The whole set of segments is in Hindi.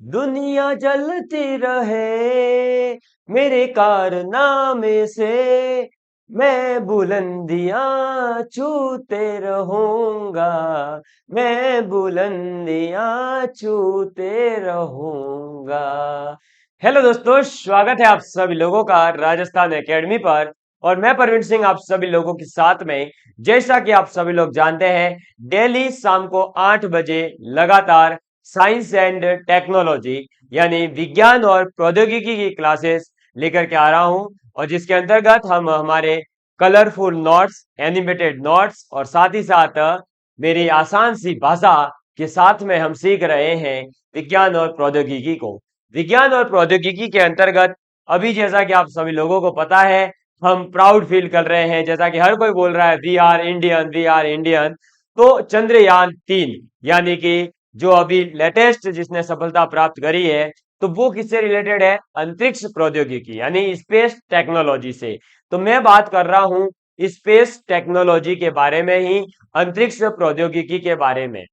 दुनिया जलती रहे मेरे कारनामे से, मैं बुलंदियां छूते रहूंगा, मैं बुलंदियां छूते रहूंगा। हेलो दोस्तों, स्वागत है आप सभी लोगों का राजस्थान एकेडमी पर। और मैं परवीन सिंह आप सभी लोगों के साथ में। जैसा कि आप सभी लोग जानते हैं, डेली शाम को 8 बजे लगातार साइंस एंड टेक्नोलॉजी यानी विज्ञान और प्रौद्योगिकी की क्लासेस लेकर के आ रहा हूं, और जिसके अंतर्गत हम हमारे कलरफुल नोट्स, एनिमेटेड नोट्स और साथ ही साथ मेरी आसान सी भाषा के साथ में हम सीख रहे हैं विज्ञान और प्रौद्योगिकी को। विज्ञान और प्रौद्योगिकी के अंतर्गत अभी जैसा कि आप सभी लोगों को पता है, हम प्राउड फील कर रहे हैं, जैसा कि हर कोई बोल रहा है we are Indian, we are Indian. तो चंद्रयान 3 यानी कि जो अभी लेटेस्ट जिसने सफलता प्राप्त करी है, तो वो किससे रिलेटेड है? अंतरिक्ष प्रौद्योगिकी यानी स्पेस टेक्नोलॉजी से। तो मैं बात कर रहा हूं स्पेस टेक्नोलॉजी के बारे में ही, अंतरिक्ष प्रौद्योगिकी के बारे में,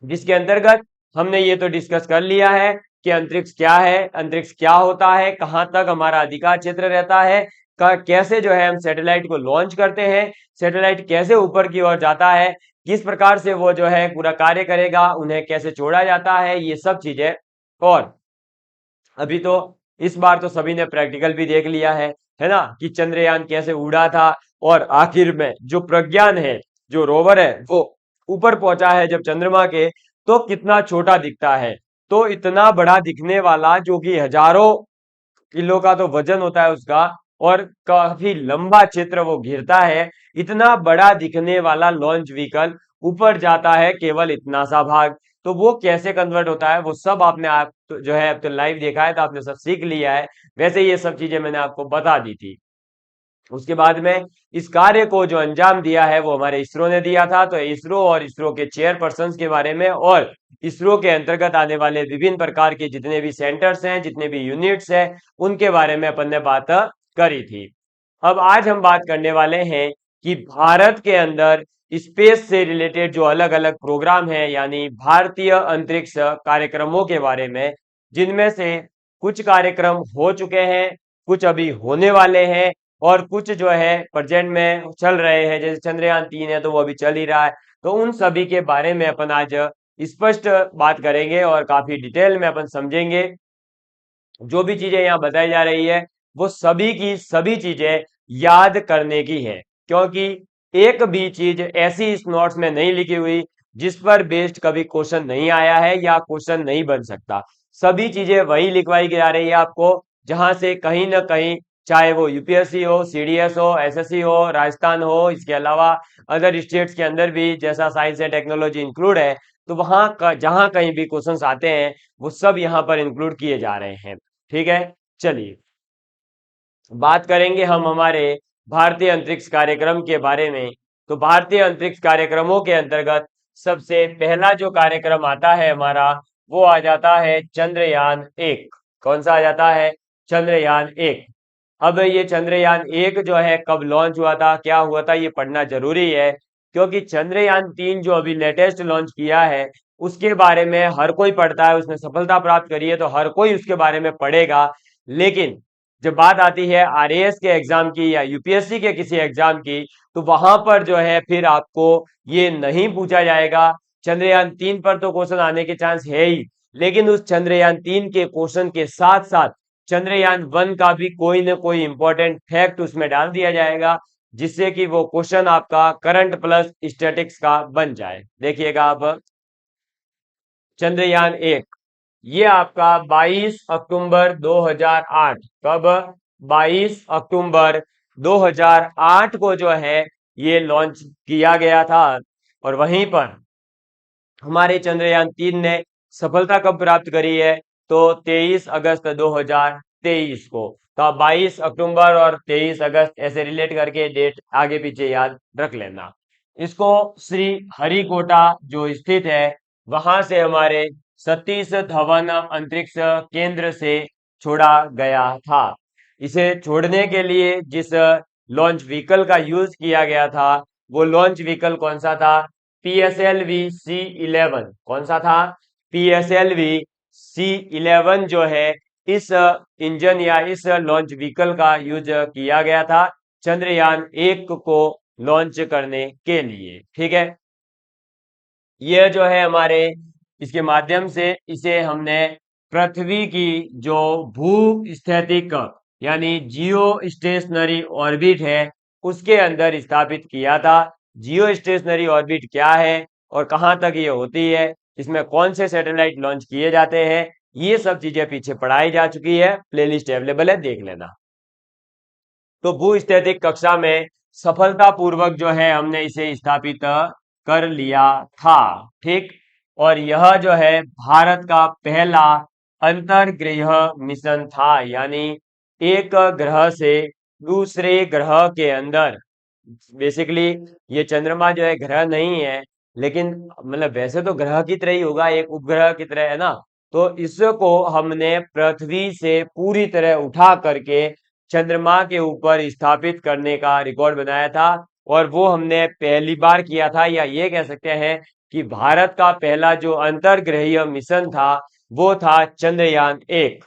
जिसके अंतर्गत हमने ये तो डिस्कस कर लिया है कि अंतरिक्ष क्या है, अंतरिक्ष क्या होता है, कहां तक हमारा अधिकार क्षेत्र रहता है, कैसे जो है हम सैटेलाइट को लॉन्च करते हैं, सैटेलाइट कैसे ऊपर की ओर जाता है, किस प्रकार से वो जो है पूरा कार्य करेगा, उन्हें कैसे छोड़ा जाता है, ये सब चीजें। और अभी तो इस बार तो सभी ने प्रैक्टिकल भी देख लिया है ना, कि चंद्रयान कैसे उड़ा था, और आखिर में जो प्रज्ञान है, जो रोवर है, वो ऊपर पहुंचा है जब चंद्रमा के, तो कितना छोटा दिखता है। तो इतना बड़ा दिखने वाला, जो कि हजारों किलो का तो वजन होता है उसका, और काफी लंबा क्षेत्र वो घेरता है, इतना बड़ा दिखने वाला लॉन्च व्हीकल ऊपर जाता है केवल इतना सा भाग। तो वो कैसे कन्वर्ट होता है, वो सब आपने आप तो जो है अब तो लाइव देखा है, तो आपने सब सीख लिया है। वैसे ये सब चीजें मैंने आपको बता दी थी। उसके बाद में इस कार्य को जो अंजाम दिया है वो हमारे इसरो ने दिया था। तो इसरो और इसरो के चेयरपर्सन के बारे में, और इसरो के अंतर्गत आने वाले विभिन्न प्रकार के जितने भी सेंटर्स हैं, जितने भी यूनिट्स हैं, उनके बारे में अपन ने बात करी थी। अब आज हम बात करने वाले हैं कि भारत के अंदर स्पेस से रिलेटेड जो अलग अलग प्रोग्राम है, यानी भारतीय अंतरिक्ष कार्यक्रमों के बारे में, जिनमें से कुछ कार्यक्रम हो चुके हैं, कुछ अभी होने वाले हैं, और कुछ जो है प्रेजेंट में चल रहे हैं। जैसे चंद्रयान 3 है तो वो अभी चल ही रहा है। तो उन सभी के बारे में अपन आज स्पष्ट बात करेंगे और काफी डिटेल में अपन समझेंगे। जो भी चीजें यहाँ बताई जा रही है, वो सभी की सभी चीजें याद करने की है, क्योंकि एक भी चीज ऐसी इस नोट्स में नहीं लिखी हुई जिस पर बेस्ड कभी क्वेश्चन नहीं आया है या क्वेश्चन नहीं बन सकता। सभी चीजें वही लिखवाई जा रही है आपको, जहां से कहीं ना कहीं, चाहे वो यूपीएससी हो, सीडीएस हो, एसएससी हो, राजस्थान हो, इसके अलावा अदर स्टेट्स के अंदर भी जैसा साइंस एंड टेक्नोलॉजी इंक्लूड है, तो वहां का जहां कहीं भी क्वेश्चंस आते हैं, वो सब यहाँ पर इंक्लूड किए जा रहे हैं। ठीक है, चलिए बात करेंगे हम हमारे भारतीय अंतरिक्ष कार्यक्रम के बारे में। तो भारतीय अंतरिक्ष कार्यक्रमों के अंतर्गत सबसे पहला जो कार्यक्रम आता है हमारा, वो आ जाता है चंद्रयान 1। कौन सा आ जाता है? चंद्रयान 1। अब ये चंद्रयान 1 जो है कब लॉन्च हुआ था, क्या हुआ था, ये पढ़ना जरूरी है, क्योंकि चंद्रयान 3 जो अभी लेटेस्ट लॉन्च किया है, उसके बारे में हर कोई पढ़ता है, उसने सफलता प्राप्त करी है तो हर कोई उसके बारे में पढ़ेगा। लेकिन जब बात आती है आरएएस के एग्जाम की या यूपीएससी के किसी एग्जाम की, तो वहां पर जो है फिर आपको ये नहीं पूछा जाएगा। चंद्रयान 3 पर तो क्वेश्चन आने के चांस है ही, लेकिन उस चंद्रयान 3 के क्वेश्चन के साथ साथ चंद्रयान 1 का भी कोई ना कोई इंपॉर्टेंट फैक्ट उसमें डाल दिया जाएगा, जिससे कि वो क्वेश्चन आपका करंट प्लस स्टैटिक्स का बन जाए। देखिएगा आप, चंद्रयान 1 ये आपका 22 अक्टूबर 2008, कब? 22 अक्टूबर 2008 को जो है ये लॉन्च किया गया था। और वहीं पर हमारे चंद्रयान 3 ने सफलता कब प्राप्त करी है? तो 23 अगस्त 2023 को। तो आप 22 अक्टूबर और 23 अगस्त ऐसे रिलेट करके डेट आगे पीछे याद रख लेना। इसको श्री हरिकोटा जो स्थित है, वहां से हमारे सतीश धवन अंतरिक्ष केंद्र से छोड़ा गया था। इसे छोड़ने के लिए जिस लॉन्च व्हीकल का यूज किया गया था, वो लॉन्च व्हीकल कौन सा था? PSLV C11। कौन सा था? PSLV C11 जो है इस इंजन या इस लॉन्च व्हीकल का यूज किया गया था चंद्रयान 1 को लॉन्च करने के लिए। ठीक है, यह जो है हमारे इसके माध्यम से इसे हमने पृथ्वी की जो भू स्थैतिक यानी जियो स्टेशनरी ऑर्बिट है उसके अंदर स्थापित किया था। जियो स्टेशनरी ऑर्बिट क्या है और कहां तक ये होती है, इसमें कौन से सैटेलाइट लॉन्च किए जाते हैं, ये सब चीजें पीछे पढ़ाई जा चुकी है, प्लेलिस्ट अवेलेबल है, देख लेना। तो भूस्थैतिक कक्षा में सफलतापूर्वक जो है हमने इसे स्थापित कर लिया था। ठीक, और यह जो है भारत का पहला अंतर्ग्रह मिशन था, यानी एक ग्रह से दूसरे ग्रह के अंदर, बेसिकली ये चंद्रमा जो है ग्रह नहीं है, लेकिन मतलब वैसे तो ग्रह की तरह ही होगा, एक उपग्रह की तरह है ना। तो इसको हमने पृथ्वी से पूरी तरह उठा करके चंद्रमा के ऊपर स्थापित करने का रिकॉर्ड बनाया था, और वो हमने पहली बार किया था, या ये कह सकते हैं कि भारत का पहला जो अंतर्ग्रहीय मिशन था वो था चंद्रयान 1।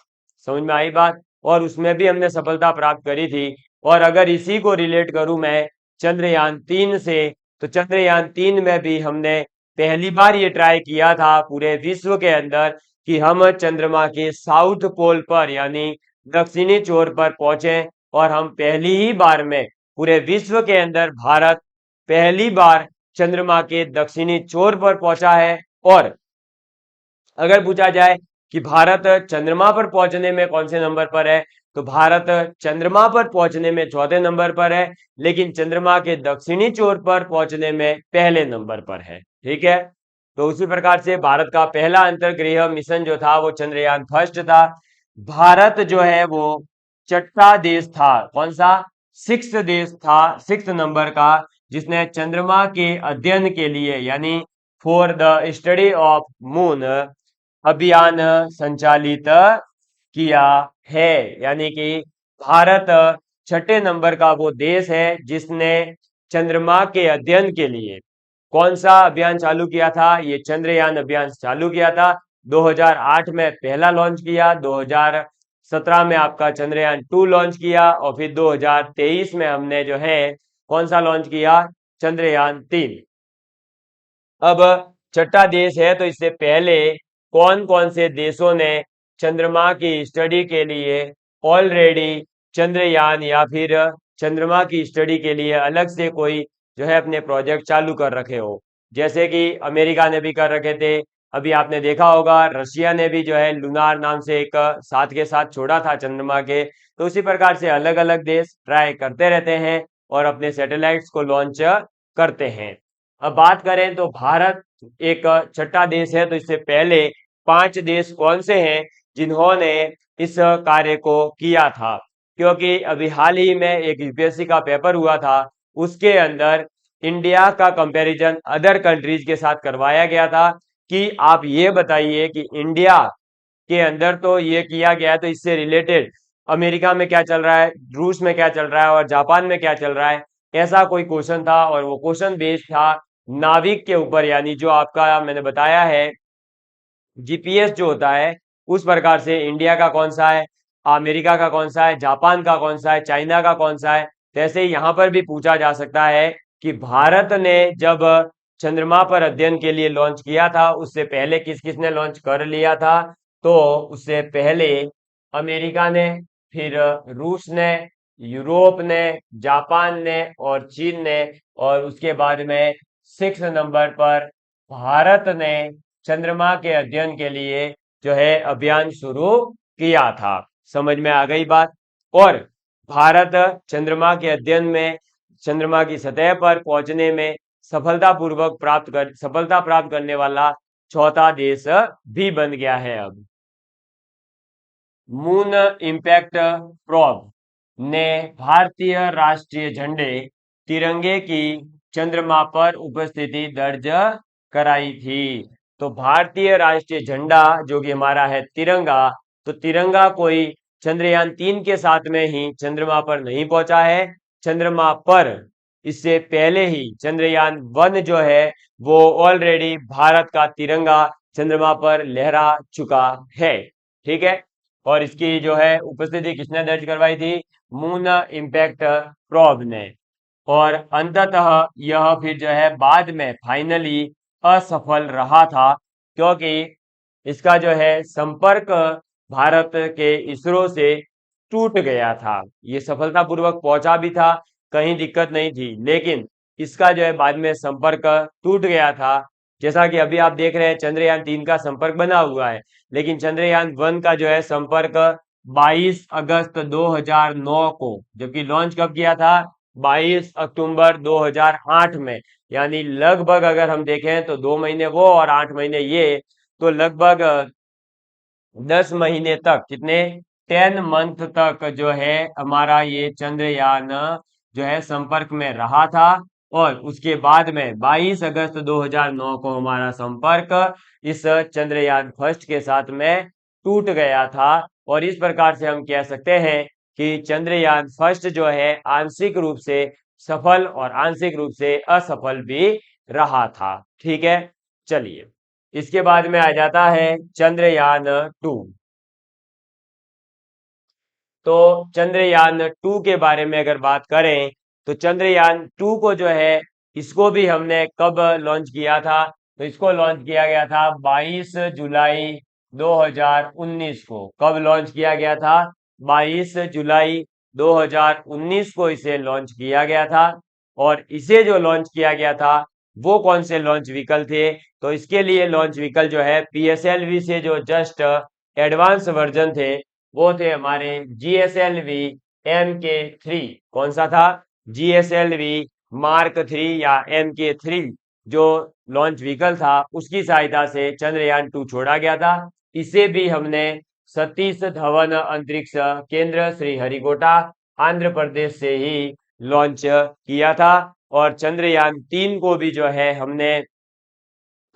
समझ में आई बात? और उसमें भी हमने सफलता प्राप्त करी थी। और अगर इसी को रिलेट करूं मैं चंद्रयान 3 से, तो चंद्रयान 3 में भी हमने पहली बार ये ट्राई किया था पूरे विश्व के अंदर कि हम चंद्रमा के साउथ पोल पर यानी दक्षिणी छोर पर पहुंचे, और हम पहली ही बार में पूरे विश्व के अंदर भारत पहली बार चंद्रमा के दक्षिणी छोर पर पहुंचा है। और अगर पूछा जाए कि भारत चंद्रमा पर पहुंचने में कौन से नंबर पर है, तो भारत चंद्रमा पर पहुंचने में चौथे नंबर पर है, लेकिन चंद्रमा के दक्षिणी छोर पर पहुंचने में पहले नंबर पर है। ठीक है, तो उसी प्रकार से भारत का पहला अंतर्ग्रह मिशन जो था वो चंद्रयान फर्स्ट था। भारत जो है वो छठा देश था, कौन सा, सिक्स्थ देश था, सिक्स्थ नंबर का, जिसने चंद्रमा के अध्ययन के लिए यानी for the study of moon अभियान संचालित किया है। यानी कि भारत छठे नंबर का वो देश है जिसने चंद्रमा के अध्ययन के लिए कौन सा अभियान चालू किया था, ये चंद्रयान अभियान चालू किया था। 2008 में पहला लॉन्च किया, 2017 में आपका चंद्रयान 2 लॉन्च किया, और फिर 2023 में हमने जो है कौन सा लॉन्च किया, चंद्रयान 3। अब छठा देश है, तो इससे पहले कौन कौन से देशों ने चंद्रमा की स्टडी के लिए ऑलरेडी चंद्रयान या फिर चंद्रमा की स्टडी के लिए अलग से कोई जो है अपने प्रोजेक्ट चालू कर रखे हो। जैसे कि अमेरिका ने भी कर रखे थे, अभी आपने देखा होगा रशिया ने भी जो है लूनार नाम से एक साथ के साथ छोड़ा था चंद्रमा के। तो उसी प्रकार से अलग अलग देश ट्राई करते रहते हैं और अपने सैटेलाइट्स को लॉन्च करते हैं। अब बात करें तो भारत एक छठा देश है, तो इससे पहले 5 देश कौन से हैं जिन्होंने इस कार्य को किया था, क्योंकि अभी हाल ही में एक यूपीएससी का पेपर हुआ था, उसके अंदर इंडिया का कंपैरिजन अदर कंट्रीज के साथ करवाया गया था कि आप ये बताइए कि इंडिया के अंदर तो ये किया गया है, तो इससे रिलेटेड अमेरिका में क्या चल रहा है, रूस में क्या चल रहा है और जापान में क्या चल रहा है, ऐसा कोई क्वेश्चन था। और वो क्वेश्चन बेस्ड था नाविक के ऊपर, यानी जो आपका मैंने बताया है जीपीएस जो होता है उस प्रकार से इंडिया का कौन सा है, अमेरिका का कौन सा है, जापान का कौन सा है, चाइना का कौन सा है। जैसे यहाँ पर भी पूछा जा सकता है कि भारत ने जब चंद्रमा पर अध्ययन के लिए लॉन्च किया था उससे पहले किस किस ने लॉन्च कर लिया था, तो उससे पहले अमेरिका ने, फिर रूस ने, यूरोप ने, जापान ने और चीन ने, और उसके बाद में 6 नंबर पर भारत ने चंद्रमा के अध्ययन के लिए जो है अभियान शुरू किया था। समझ में आ गई बात? और भारत चंद्रमा के अध्ययन में, चंद्रमा की सतह पर पहुंचने में सफलता प्राप्त करने वाला चौथा देश भी बन गया है। अब मून इंपैक्ट प्रोब ने भारतीय राष्ट्रीय झंडे तिरंगे की चंद्रमा पर उपस्थिति दर्ज कराई थी। तो भारतीय राष्ट्रीय झंडा जो कि हमारा है तिरंगा, तो तिरंगा कोई चंद्रयान 3 के साथ में ही चंद्रमा पर नहीं पहुंचा है। चंद्रमा पर इससे पहले ही चंद्रयान 1 जो है वो ऑलरेडी भारत का तिरंगा चंद्रमा पर लहरा चुका है। ठीक है, और इसकी जो है उपस्थिति किसने दर्ज करवाई थी? मून इम्पैक्ट प्रोब ने। और अंततः यह फिर जो है बाद में फाइनली असफल रहा था, क्योंकि इसका जो है संपर्क भारत के इसरो से टूट गया था। ये सफलतापूर्वक पहुंचा भी था, कहीं दिक्कत नहीं थी, लेकिन इसका जो है बाद में संपर्क टूट गया था। जैसा कि अभी आप देख रहे हैं चंद्रयान 3 का संपर्क बना हुआ है, लेकिन चंद्रयान 1 का जो है संपर्क 22 अगस्त 2009 को, जबकि लॉन्च कब किया था? 22 अक्टूबर 2008 में। यानी लगभग अगर हम देखें तो 2 महीने वो और 8 महीने ये, तो लगभग 10 महीने तक, कितने, 10 मंथ तक जो है हमारा ये चंद्रयान जो है संपर्क में रहा था। और उसके बाद में 22 अगस्त 2009 को हमारा संपर्क इस चंद्रयान 1 के साथ में टूट गया था। और इस प्रकार से हम कह सकते हैं कि चंद्रयान 1 जो है आंशिक रूप से सफल और आंशिक रूप से असफल भी रहा था। ठीक है, चलिए इसके बाद में आ जाता है चंद्रयान 2। तो चंद्रयान 2 के बारे में अगर बात करें तो चंद्रयान 2 को जो है इसको भी हमने कब लॉन्च किया था? तो इसको लॉन्च किया गया था 22 जुलाई 2019 को। कब लॉन्च किया गया था? 22 जुलाई 2019 को इसे लॉन्च किया गया था। और इसे जो लॉन्च किया गया था वो कौन से लॉन्च व्हीकल थे? तो इसके लिए लॉन्च व्हीकल जो है PSLV से जो जस्ट एडवांस वर्जन थे वो थे हमारे GSLV MK3। कौन सा था? GSLV Mark 3 या MK3 जो लॉन्च व्हीकल था उसकी सहायता से चंद्रयान 2 छोड़ा गया था। इसे भी हमने सतीश धवन अंतरिक्ष केंद्र श्रीहरिकोटा आंध्र प्रदेश से ही लॉन्च किया था। और चंद्रयान 3 को भी जो है हमने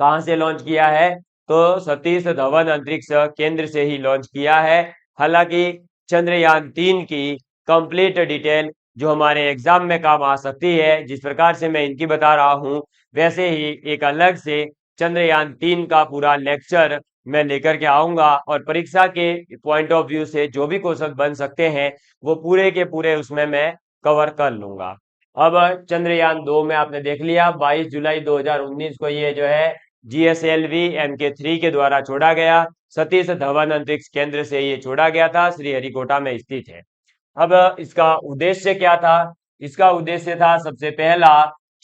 कहां से लॉन्च किया है? तो सतीश धवन अंतरिक्ष केंद्र से ही लॉन्च किया है। हालांकि चंद्रयान 3 की कंप्लीट डिटेल जो हमारे एग्जाम में काम आ सकती है, जिस प्रकार से मैं इनकी बता रहा हूं, वैसे ही एक अलग से चंद्रयान 3 का पूरा लेक्चर मैं लेकर के आऊंगा। और परीक्षा के पॉइंट ऑफ व्यू से जो भी क्वेश्चन बन सकते हैं वो पूरे के पूरे उसमें मैं कवर कर लूंगा। अब चंद्रयान 2 में आपने देख लिया 22 जुलाई 2019 को ये जो है GSLV MK3 के द्वारा छोड़ा गया। सतीश धवन अंतरिक्ष केंद्र से ये छोड़ा गया था, श्रीहरिकोटा में स्थित है। अब इसका उद्देश्य क्या था? इसका उद्देश्य था सबसे पहला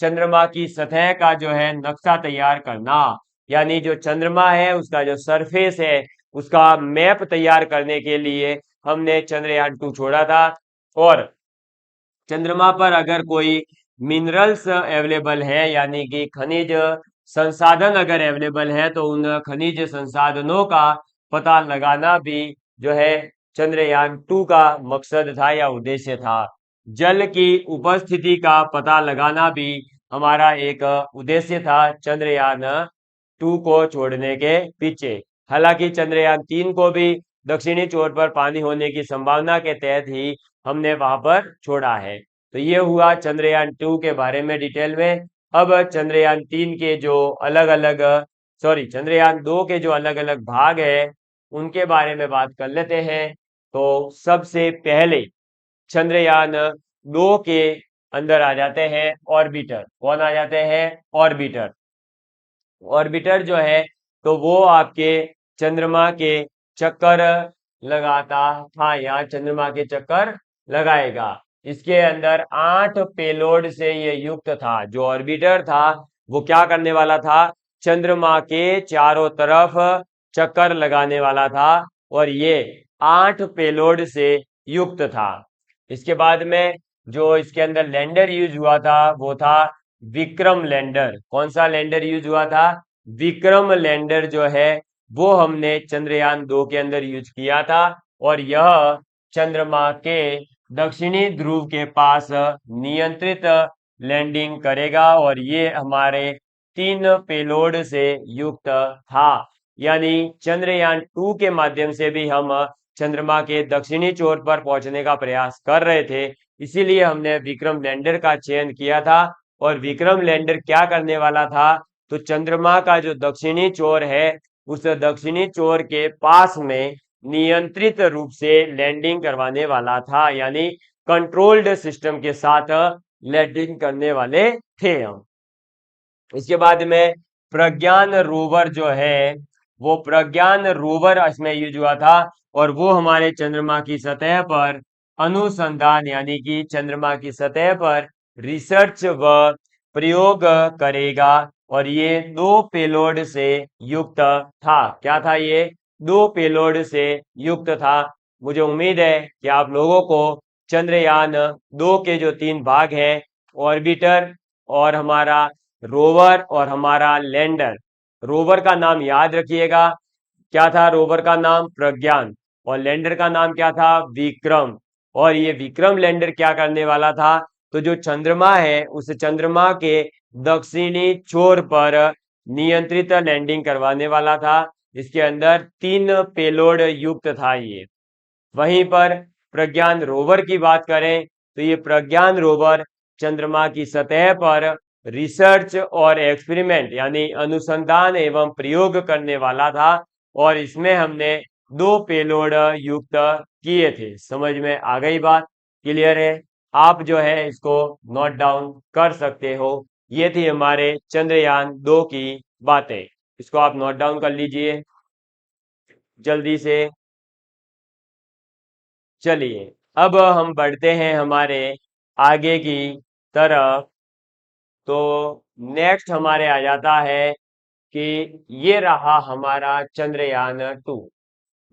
चंद्रमा की सतह का जो है नक्शा तैयार करना। यानी जो चंद्रमा है उसका जो सरफेस है उसका मैप तैयार करने के लिए हमने चंद्रयान 2 छोड़ा था। और चंद्रमा पर अगर कोई मिनरल्स अवेलेबल है, यानी कि खनिज संसाधन अगर अवेलेबल है, तो उन खनिज संसाधनों का पता लगाना भी जो है चंद्रयान 2 का मकसद था या उद्देश्य था। जल की उपस्थिति का पता लगाना भी हमारा एक उद्देश्य था चंद्रयान 2 को छोड़ने के पीछे। हालांकि चंद्रयान 3 को भी दक्षिणी छोर पर पानी होने की संभावना के तहत ही हमने वहां पर छोड़ा है। तो ये हुआ चंद्रयान 2 के बारे में डिटेल में। अब चंद्रयान 3 के जो अलग अलग, सॉरी, चंद्रयान 2 के जो अलग अलग भाग है उनके बारे में बात कर लेते हैं। तो सबसे पहले चंद्रयान 2 के अंदर आ जाते हैं ऑर्बिटर। कौन आ जाते हैं? ऑर्बिटर। ऑर्बिटर जो है तो वो आपके चंद्रमा के चक्कर लगाता था, या चंद्रमा के चक्कर लगाएगा। इसके अंदर 8 पेलोड से ये युक्त था। जो ऑर्बिटर था वो क्या करने वाला था? चंद्रमा के चारों तरफ चक्कर लगाने वाला था, और ये 8 पेलोड से युक्त था। इसके बाद में जो इसके अंदर लैंडर यूज हुआ था वो था विक्रम लैंडर। कौन सा लैंडर यूज हुआ था? विक्रम लैंडर जो है वो हमने चंद्रयान 2 के अंदर यूज किया था। और यह चंद्रमा के दक्षिणी ध्रुव के पास नियंत्रित लैंडिंग करेगा, और ये हमारे 3 पेलोड से युक्त था। यानी चंद्रयान 2 के माध्यम से भी हम चंद्रमा के दक्षिणी छोर पर पहुंचने का प्रयास कर रहे थे, इसीलिए हमने विक्रम लैंडर का चयन किया था। और विक्रम लैंडर क्या करने वाला था? तो चंद्रमा का जो दक्षिणी छोर है उस दक्षिणी छोर के पास में नियंत्रित रूप से लैंडिंग करवाने वाला था, यानी कंट्रोल्ड सिस्टम के साथ लैंडिंग करने वाले थे हम। इसके बाद में प्रज्ञान रोवर जो है, वो प्रज्ञान रोवर इसमें यूज हुआ था, और वो हमारे चंद्रमा की सतह पर अनुसंधान यानी कि चंद्रमा की सतह पर रिसर्च व प्रयोग करेगा। और ये 2 पेलोड से युक्त था। क्या था ये? 2 पेलोड से युक्त था। मुझे उम्मीद है कि आप लोगों को चंद्रयान 2 के जो 3 भाग हैं, ऑर्बिटर और हमारा रोवर और हमारा लैंडर, रोवर का नाम याद रखिएगा, क्या था रोवर का नाम? प्रज्ञान। और लैंडर का नाम क्या था? विक्रम। और ये विक्रम लैंडर क्या करने वाला था? तो जो चंद्रमा है उस चंद्रमा के दक्षिणी छोर पर नियंत्रित लैंडिंग करवाने वाला था। इसके अंदर 3 पेलोड युक्त था ये। वहीं पर प्रज्ञान रोवर की बात करें तो ये प्रज्ञान रोवर चंद्रमा की सतह पर रिसर्च और एक्सपेरिमेंट यानी अनुसंधान एवं प्रयोग करने वाला था, और इसमें हमने 2 पेलोड युक्त किए थे। समझ में आ गई बात? क्लियर है? आप जो है इसको नोट डाउन कर सकते हो। ये थी हमारे चंद्रयान 2 की बातें। इसको आप नोट डाउन कर लीजिए जल्दी से। चलिए अब हम बढ़ते हैं हमारे आगे की तरफ। तो नेक्स्ट हमारे आ जाता है कि ये रहा हमारा चंद्रयान 2।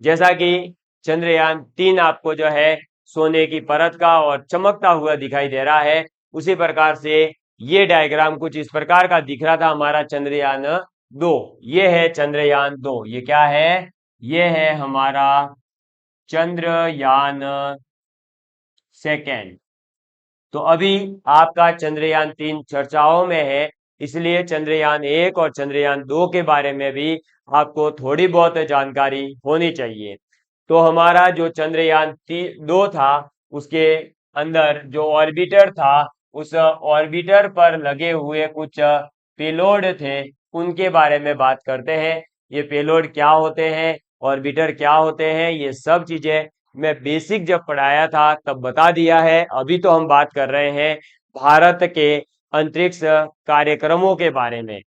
जैसा कि चंद्रयान 3 आपको जो है सोने की परत का और चमकता हुआ दिखाई दे रहा है, उसी प्रकार से ये डायग्राम कुछ इस प्रकार का दिख रहा था हमारा चंद्रयान 2। ये है चंद्रयान 2। ये क्या है? ये है हमारा चंद्रयान सेकेंड। तो अभी आपका चंद्रयान 3 चर्चाओं में है, इसलिए चंद्रयान 1 और चंद्रयान 2 के बारे में भी आपको थोड़ी बहुत जानकारी होनी चाहिए। तो हमारा जो चंद्रयान 2 था, उसके अंदर जो ऑर्बिटर था, उस ऑर्बिटर पर लगे हुए कुछ पेलोड थे, उनके बारे में बात करते हैं। ये पेलोड क्या होते हैं, ऑर्बिटर क्या होते हैं, ये सब चीजें मैं बेसिक जब पढ़ाया था तब बता दिया है। अभी तो हम बात कर रहे हैं भारत के अंतरिक्ष कार्यक्रमों के बारे में।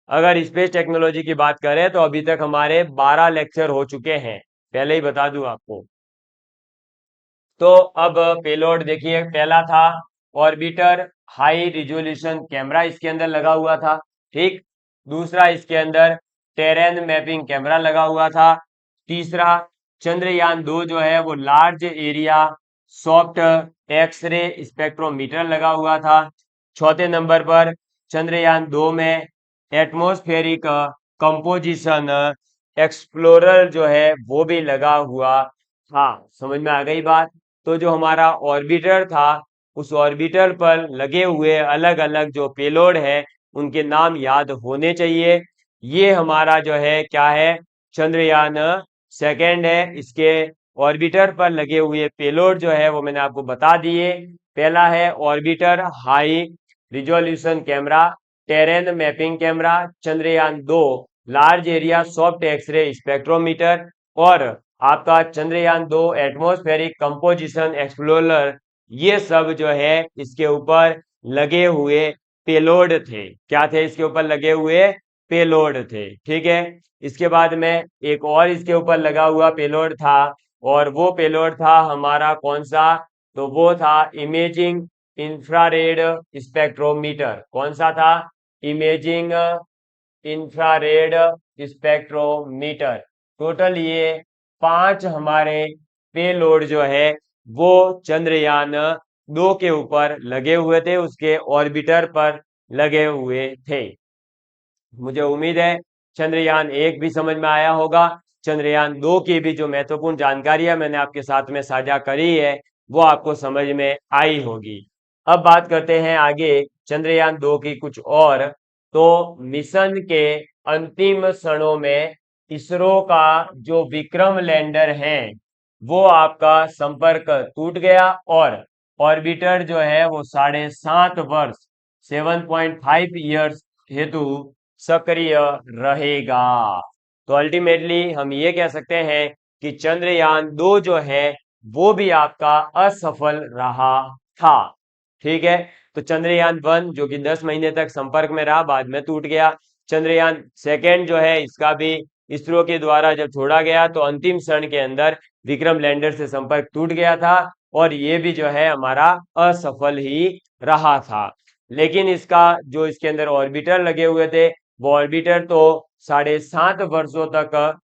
अगर स्पेस टेक्नोलॉजी की बात करें तो अभी तक हमारे 12 लेक्चर हो चुके हैं, पहले ही बता दूं आपको। तो अब पेलोड देखिए, पहला था ऑर्बिटर हाई रिजोल्यूशन कैमरा, इसके अंदर लगा हुआ था। ठीक। दूसरा, इसके अंदर टेरेन मैपिंग कैमरा लगा हुआ था। तीसरा, चंद्रयान 2 जो है वो large area soft x ray spectrometer लगा हुआ था। चौथे नंबर पर चंद्रयान 2 में एटमॉस्फेरिक कंपोजिशन एक्सप्लोरर जो है वो भी लगा हुआ था। समझ में आ गई बात? तो जो हमारा ऑर्बिटर था, उस ऑर्बिटर पर लगे हुए अलग अलग जो पेलोड है उनके नाम याद होने चाहिए। ये हमारा जो है क्या है? चंद्रयान सेकेंड है। इसके ऑर्बिटर पर लगे हुए पेलोड जो है वो मैंने आपको बता दिए। पहला है orbiter high resolution camera, terrain mapping camera, Chandrayaan 2 large area soft x ray spectrometer, और आपका चंद्रयान 2 एटमॉस्फेरिक कंपोजिशन एक्सप्लोरर। ये सब जो है इसके ऊपर लगे हुए पेलोड थे। क्या थे? इसके ऊपर लगे हुए पेलोड थे। ठीक है। इसके बाद में एक और इसके ऊपर लगा हुआ पेलोड था, और वो पेलोड था हमारा कौन सा? तो वो था इमेजिंग इंफ्रारेड स्पेक्ट्रोमीटर। कौन सा था? Imaging infrared spectrometer. टोटल ये 5 हमारे पेलोड जो है वो चंद्रयान 2 के ऊपर लगे हुए थे, उसके ऑर्बिटर पर लगे हुए थे। मुझे उम्मीद है चंद्रयान 1 भी समझ में आया होगा। चंद्रयान 2 की भी जो महत्वपूर्ण जानकारियां मैंने आपके साथ में साझा करी है वो आपको समझ में आई होगी। अब बात करते हैं आगे चंद्रयान 2 की कुछ और। तो मिशन के अंतिम क्षणों में इसरो का जो विक्रम लैंडर है वो आपका संपर्क टूट गया, और ऑर्बिटर जो है वो 7.5 वर्ष 7.5 ईयर्स हेतु सक्रिय रहेगा। तो अल्टीमेटली हम ये कह सकते हैं कि चंद्रयान 2 जो है वो भी आपका असफल रहा था। ठीक है, तो चंद्रयान 1 जो कि 10 महीने तक संपर्क में रहा, बाद में टूट गया। चंद्रयान 2 जो है इसका भी इसरो के द्वारा जब छोड़ा गया तो अंतिम क्षण के अंदर विक्रम लैंडर से संपर्क टूट गया था, और ये भी जो है हमारा असफल ही रहा था। लेकिन इसका जो इसके अंदर ऑर्बिटर लगे हुए थे, वो ऑर्बिटर तो 7.5 वर्षों तक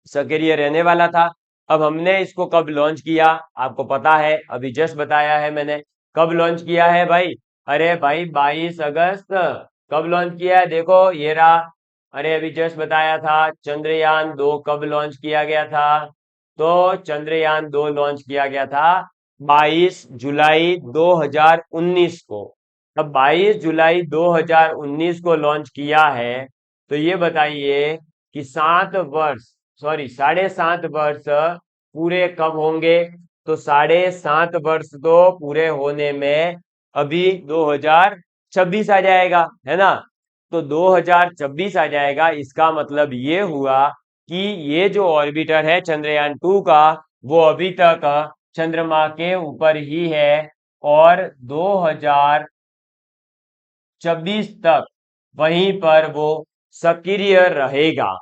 सक्रिय रहने वाला था। अब हमने इसको कब लॉन्च किया, आपको पता है, अभी जस्ट बताया है मैंने। कब लॉन्च किया है भाई? अरे भाई 22 अगस्त। कब लॉन्च किया है? देखो ये रहा। अरे अभी जस्ट बताया था। चंद्रयान 2 कब लॉन्च किया गया था? तो चंद्रयान 2 लॉन्च किया गया था 22 जुलाई 2019 को। अब 22 जुलाई 2019 को लॉन्च किया है, तो ये बताइए कि 7 वर्ष, सॉरी 7.5 वर्ष पूरे कब होंगे? तो 7.5 वर्ष तो पूरे होने में अभी 2026 आ जाएगा, है ना? तो 2026 आ जाएगा। इसका मतलब ये हुआ कि ये जो ऑर्बिटर है चंद्रयान 2 का, वो अभी तक चंद्रमा के ऊपर ही है, और 2026 तक वहीं पर वो सक्रिय रहेगा।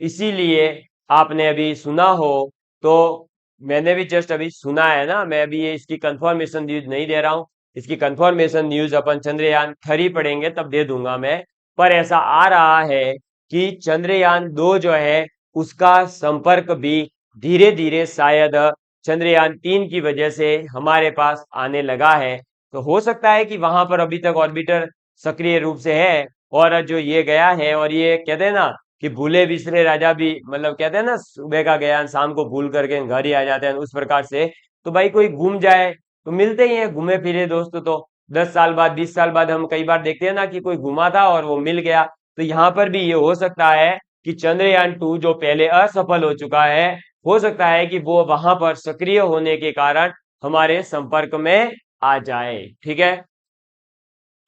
इसीलिए आपने अभी सुना हो, तो मैंने भी जस्ट अभी सुना है ना, मैं अभी ये इसकी कंफर्मेशन न्यूज नहीं दे रहा हूं। इसकी कंफर्मेशन न्यूज अपन चंद्रयान 3 पढ़ेंगे तब दे दूंगा मैं। पर ऐसा आ रहा है कि चंद्रयान 2 जो है उसका संपर्क भी धीरे धीरे शायद चंद्रयान 3 की वजह से हमारे पास आने लगा है। तो हो सकता है कि वहां पर अभी तक ऑर्बिटर सक्रिय रूप से है, और जो ये गया है, और ये कहते हैं ना कि भूले बिसरे राजा भी, मतलब कहते हैं ना सुबह का गया शाम को भूल करके घर ही आ जाते हैं, उस प्रकार से। तो भाई कोई घूम जाए तो मिलते ही हैं घूमे फिरे दोस्त, तो 10 साल बाद 20 साल बाद हम कई बार देखते हैं ना कि कोई घुमा था और वो मिल गया। तो यहाँ पर भी ये हो सकता है कि चंद्रयान 2 जो पहले असफल हो चुका है, हो सकता है कि वो वहां पर सक्रिय होने के कारण हमारे संपर्क में आ जाए। ठीक है,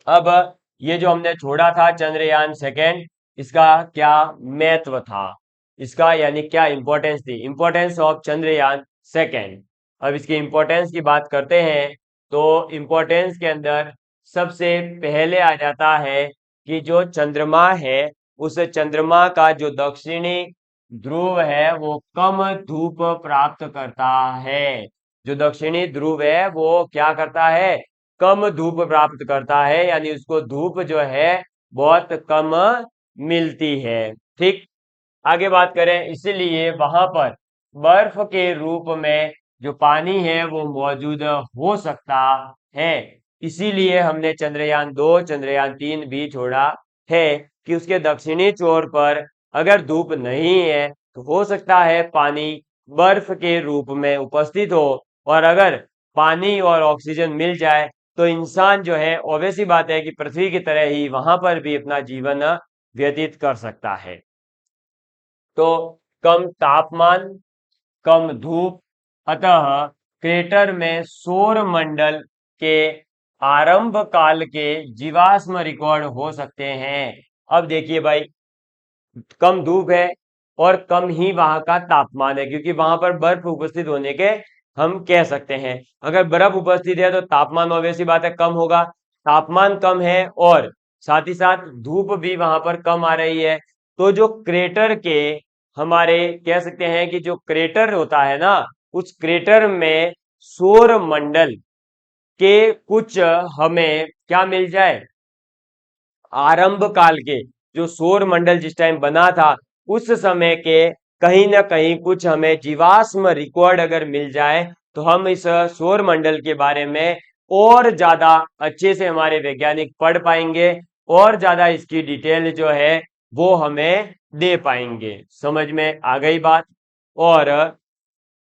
अब ये जो हमने छोड़ा था चंद्रयान 2, इसका क्या महत्व था, इसका यानी क्या इंपॉर्टेंस थी, इंपॉर्टेंस ऑफ चंद्रयान 2। अब इसकी इंपॉर्टेंस की बात करते हैं, तो इंपॉर्टेंस के अंदर सबसे पहले आ जाता है कि जो चंद्रमा है, उस चंद्रमा का जो दक्षिणी ध्रुव है वो कम धूप प्राप्त करता है। जो दक्षिणी ध्रुव है वो क्या करता है? कम धूप प्राप्त करता है, यानी उसको धूप जो है बहुत कम मिलती है। ठीक, आगे बात करें, इसीलिए वहां पर बर्फ के रूप में जो पानी है वो मौजूद हो सकता है। इसीलिए हमने चंद्रयान 2 चंद्रयान 3 भी छोड़ा है कि उसके दक्षिणी छोर पर अगर धूप नहीं है तो हो सकता है पानी बर्फ के रूप में उपस्थित हो, और अगर पानी और ऑक्सीजन मिल जाए तो इंसान जो है ऑब्वियस सी बात है कि पृथ्वी की तरह ही वहां पर भी अपना जीवन व्यतीत कर सकता है। तो कम तापमान, कम धूप, अतः क्रेटर में सौर मंडल के आरंभ काल के जीवाश्म रिकॉर्ड हो सकते हैं। अब देखिए भाई, कम धूप है और कम ही वहां का तापमान है, क्योंकि वहां पर बर्फ उपस्थित होने के हम कह सकते हैं। अगर बर्फ उपस्थित है तो तापमान ऑब्वियसली बात है कम होगा। तापमान कम है और साथ ही साथ धूप भी वहां पर कम आ रही है। तो जो क्रेटर के, हमारे कह सकते हैं कि जो क्रेटर होता है ना, उस क्रेटर में सौर मंडल के कुछ हमें क्या मिल जाए? आरंभ काल के जो सौर मंडल जिस टाइम बना था उस समय के कहीं ना कहीं कुछ हमें जीवाश्म रिकॉर्ड अगर मिल जाए, तो हम इस सौर मंडल के बारे में और ज्यादा अच्छे से हमारे वैज्ञानिक पढ़ पाएंगे, और ज्यादा इसकी डिटेल जो है वो हमें दे पाएंगे। समझ में आ गई बात? और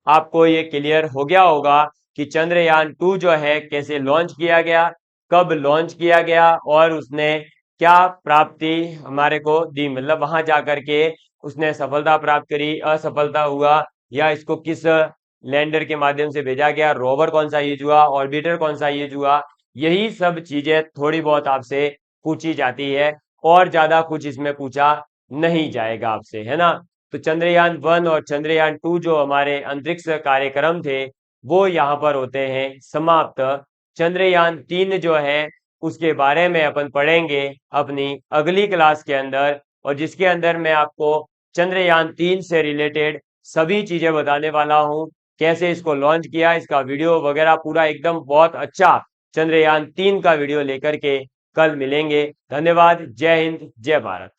आपको ये क्लियर हो गया होगा कि चंद्रयान 2 जो है कैसे लॉन्च किया गया, कब लॉन्च किया गया, और उसने क्या प्राप्ति हमारे को दी, मतलब वहां जाकर के उसने सफलता प्राप्त करी, असफलता हुआ, या इसको किस लैंडर के माध्यम से भेजा गया, रोवर कौन सा यूज हुआ, ऑर्बिटर कौन सा यूज हुआ, यही सब चीजें थोड़ी बहुत आपसे पूछी जाती है, और ज्यादा कुछ इसमें पूछा नहीं जाएगा आपसे, है ना। तो चंद्रयान 1 और चंद्रयान 2 जो हमारे अंतरिक्ष कार्यक्रम थे वो यहाँ पर होते हैं समाप्त। चंद्रयान 3 जो है उसके बारे में अपन पढ़ेंगे अपनी अगली क्लास के अंदर, और जिसके अंदर मैं आपको चंद्रयान 3 से रिलेटेड सभी चीजें बताने वाला हूँ, कैसे इसको लॉन्च किया, इसका वीडियो वगैरह पूरा एकदम बहुत अच्छा चंद्रयान 3 का वीडियो लेकर के कल मिलेंगे। धन्यवाद। जय हिंद, जय भारत।